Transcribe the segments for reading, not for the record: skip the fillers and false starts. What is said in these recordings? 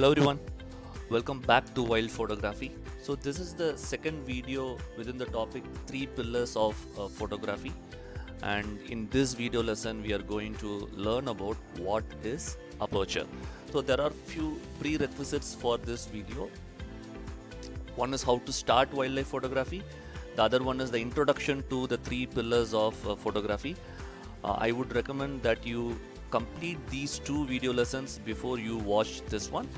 Hello everyone, welcome back to Wild Photography. So this is the second video within the topic 3 pillars of photography, and in this video lesson we are going to learn about what is aperture. So there are few prerequisites for this video. One is how to start wildlife photography. The other one is the introduction to the 3 pillars of photography. I would recommend that you complete these 2 video lessons before you watch this one.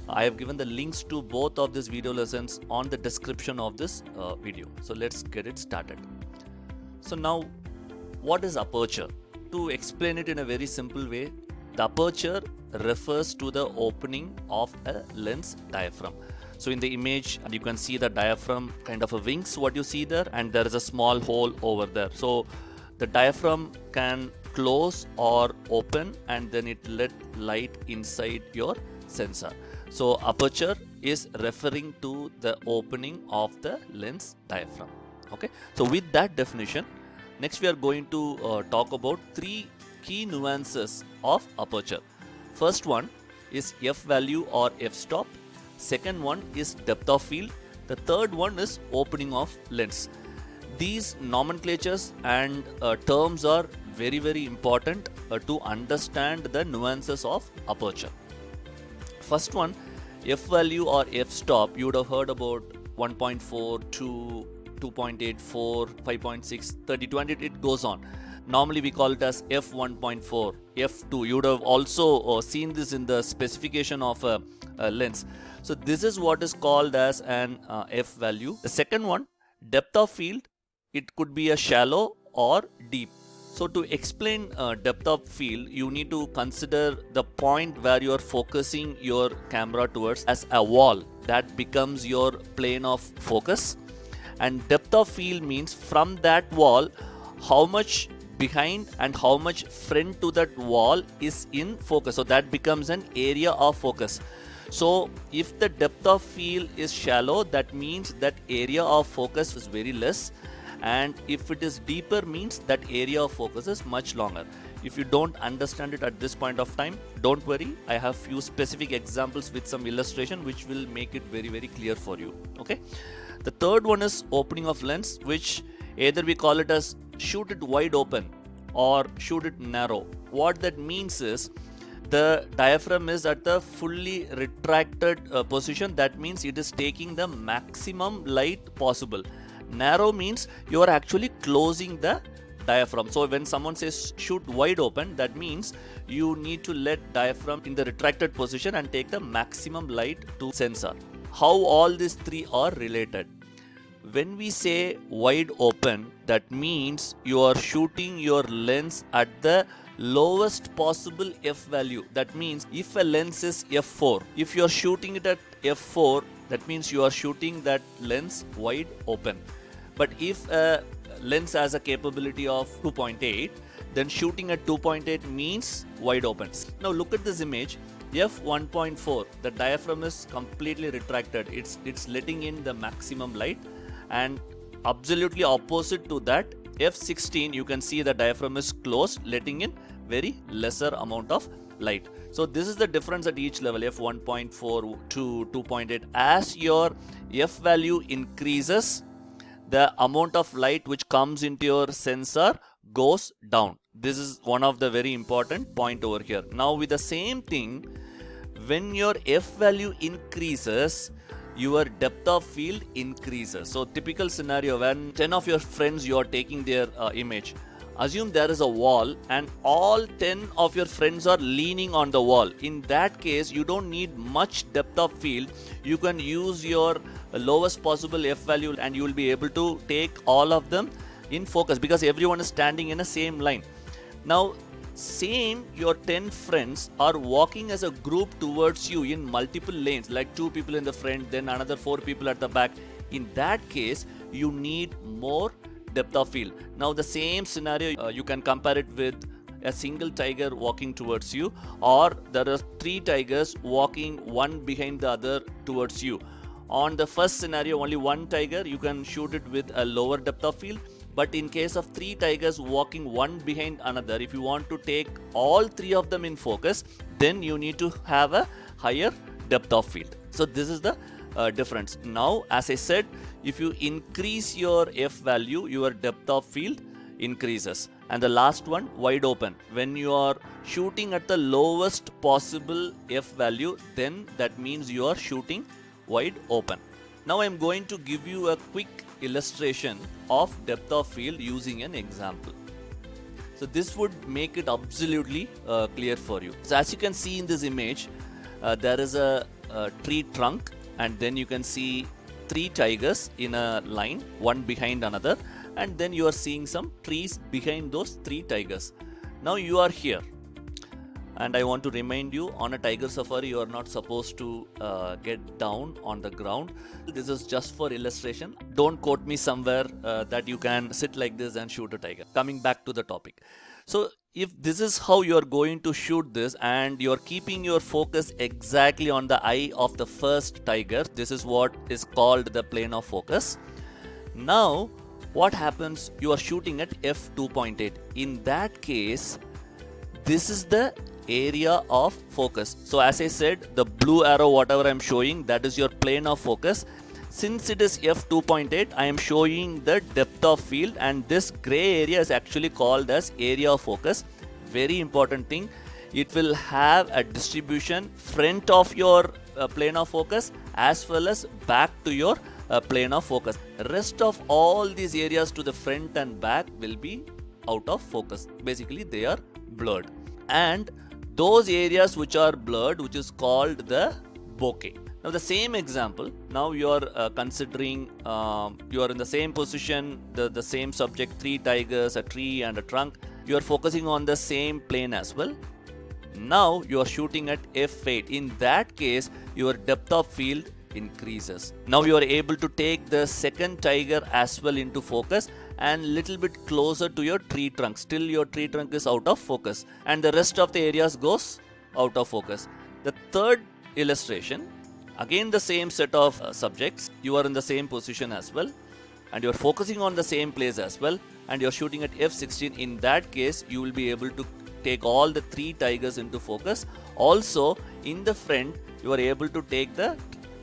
I have given the links to both of these video lessons on the description of this video. So let's get it started. So now, what is aperture? To explain it in a very simple way, the aperture refers to the opening of a lens diaphragm. So in the image, you can see the diaphragm kind of a wings, what you see there, and there is a small hole over there. So the diaphragm can close or open, and then it let light inside your sensor. So aperture is referring to the opening of the lens diaphragm. Okay. So with that definition, next we are going to talk about 3 key nuances of aperture. First one is f value or f-stop. Second one is depth of field. The third one is opening of lens. These nomenclatures and terms are very important to understand the nuances of aperture. First one, f value or f-stop, you would have heard about 1.4, 2, 2.84, 5.6, 32, and it goes on. Normally we call it as f1.4, f2. You would have also seen this in the specification of a lens. So this is what is called as an f value. The second one, depth of field, it could be a shallow or deep. So to explain depth of field, you need to consider the point where you are focusing your camera towards as a wall. That becomes your plane of focus. And depth of field means from that wall, how much behind and how much front to that wall is in focus. So that becomes an area of focus. So if the depth of field is shallow, that means that area of focus is very less. And if it is deeper, means that area of focus is much longer. If you don't understand it at this point of time, don't worry. I have few specific examples with some illustration which will make it very clear for you. Okay. The third one is opening of lens, which either we call it as shoot it wide open or shoot it narrow. What that means is the diaphragm is at the fully retracted position. That means it is taking the maximum light possible. Narrow means you are actually closing the diaphragm. So when someone says shoot wide open, that means you need to let diaphragm in the retracted position and take the maximum light to sensor. How all these 3 are related? When we say wide open, that means you are shooting your lens at the lowest possible f value. That means if a lens is f4, if you are shooting it at f4, that means you are shooting that lens wide open. But if a lens has a capability of 2.8, then shooting at 2.8 means wide open. Now look at this image, f1.4, the diaphragm is completely retracted. It's letting in the maximum light, and absolutely opposite to that, f16, you can see the diaphragm is closed, letting in very lesser amount of light. So this is the difference at each level, f1.4 to 2.8. As your f value increases, the amount of light which comes into your sensor goes down. This is one of the very important point over here. Now with the same thing, when your f value increases, your depth of field increases. So typical scenario, when 10 of your friends you are taking their image. Assume there is a wall and all 10 of your friends are leaning on the wall. In that case, you don't need much depth of field. You can use your lowest possible f value and you will be able to take all of them in focus because everyone is standing in the same line. Now, same your 10 friends are walking as a group towards you in multiple lanes, like 2 people in the front, then another 4 people at the back. In that case, you need more depth of field. Now the same scenario, you can compare it with a single tiger walking towards you, or there are 3 tigers walking one behind the other towards you. On the first scenario, only 1 tiger, you can shoot it with a lower depth of field. But in case of 3 tigers walking one behind another, if you want to take all 3 of them in focus, then you need to have a higher depth of field. So this is the difference. Now, as I said, if you increase your f value, your depth of field increases. And the last one, wide open. When you are shooting at the lowest possible f value, then that means you are shooting wide open. Now I am going to give you a quick illustration of depth of field using an example. So this would make it absolutely clear for you. So as you can see in this image, there is a tree trunk, and then you can see 3 tigers in a line, one behind another, and then you are seeing some trees behind those 3 tigers. Now you are here, and I want to remind you, on a tiger safari you are not supposed to get down on the ground. This is just for illustration. Don't quote me somewhere that you can sit like this and shoot a tiger. Coming back to the topic. So if this is how you are going to shoot this, and you are keeping your focus exactly on the eye of the first tiger, this is what is called the plane of focus. Now what happens? You are shooting at f2.8. In that case, this is the area of focus. So as I said, the blue arrow, whatever I am showing, that is your plane of focus. Since it is f2.8, I am showing the depth of field, and this gray area is actually called as area of focus. Very important thing, it will have a distribution front of your plane of focus as well as back to your plane of focus. Rest of all these areas to the front and back will be out of focus. Basically they are blurred, and those areas which are blurred, which is called the bokeh. Now the same example, now you are considering you are in the same position, the same subject, 3 tigers, a tree and a trunk. You are focusing on the same plane as well. Now you are shooting at f8. In that case, your depth of field increases. Now you are able to take the second tiger as well into focus, and little bit closer to your tree trunk. Still your tree trunk is out of focus, and the rest of the areas goes out of focus. The third illustration, again the same set of subjects. You are in the same position as well, and you are focusing on the same place as well, and you are shooting at f16. In that case, you will be able to take all the 3 tigers into focus. Also in the front, you are able to take the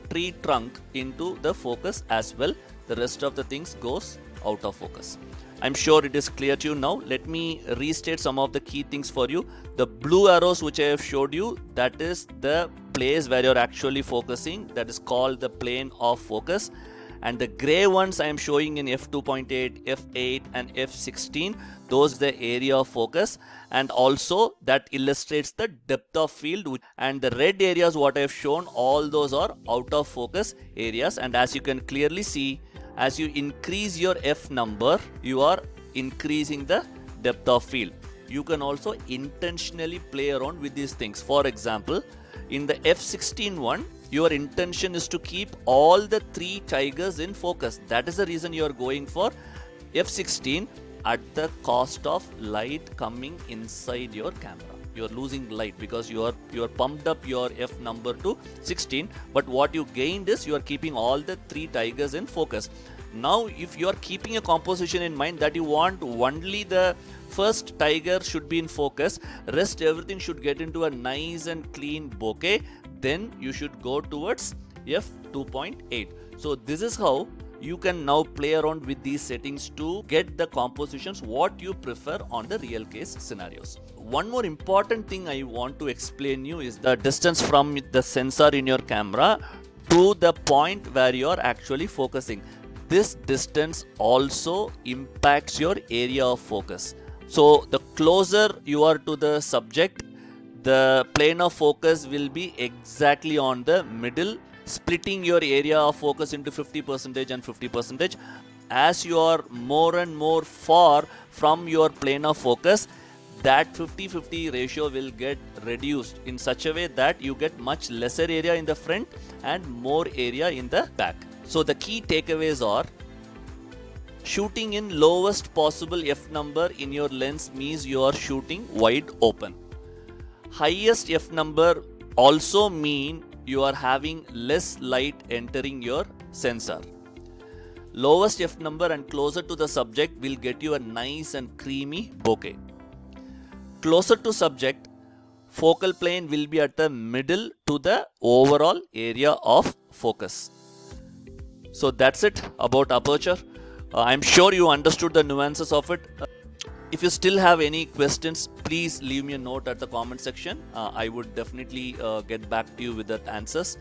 tree trunk into the focus as well. The rest of the things goes out of focus. I'm sure it is clear to you now. Let me restate some of the key things for you. The blue arrows which I have showed you, that is the place where you're actually focusing. That is called the plane of focus. And the gray ones I am showing in f2.8, f8 and f16, those the area of focus, and also that illustrates the depth of field. And the red areas what I have shown, all those are out of focus areas. And as you can clearly see, as you increase your f number, you are increasing the depth of field. You can also intentionally play around with these things. For example, in the f16 one, your intention is to keep all the 3 tigers in focus. That is the reason you are going for f16 at the cost of light coming inside your camera. You are losing light because you are pumped up your f number to 16, but what you gained is you are keeping all the 3 tigers in focus. Now if you are keeping a composition in mind that you want only the first tiger should be in focus, rest everything should get into a nice and clean bokeh, then you should go towards f2.8. So this is how you can now play around with these settings to get the compositions what you prefer on the real case scenarios. One more important thing I want to explain you is the distance from the sensor in your camera to the point where you are actually focusing. This distance also impacts your area of focus. So the closer you are to the subject, the plane of focus will be exactly on the middle, splitting your area of focus into 50% and 50%. As you are more and more far from your plane of focus, that 50-50 ratio will get reduced in such a way that you get much lesser area in the front and more area in the back. So the key takeaways are: shooting in lowest possible f number in your lens means you are shooting wide open. Highest f number also mean you are having less light entering your sensor. Lowest f number and closer to the subject will get you a nice and creamy bokeh. Closer to subject, focal plane will be at the middle to the overall area of focus. So that's it about aperture. I'm sure you understood the nuances of it. If you still have any questions, please leave me a note at the comment section. I would definitely get back to you with the answers.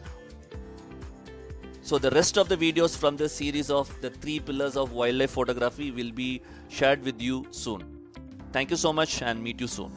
So the rest of the videos from this series of the 3 pillars of wildlife photography will be shared with you soon. Thank you so much and meet you soon.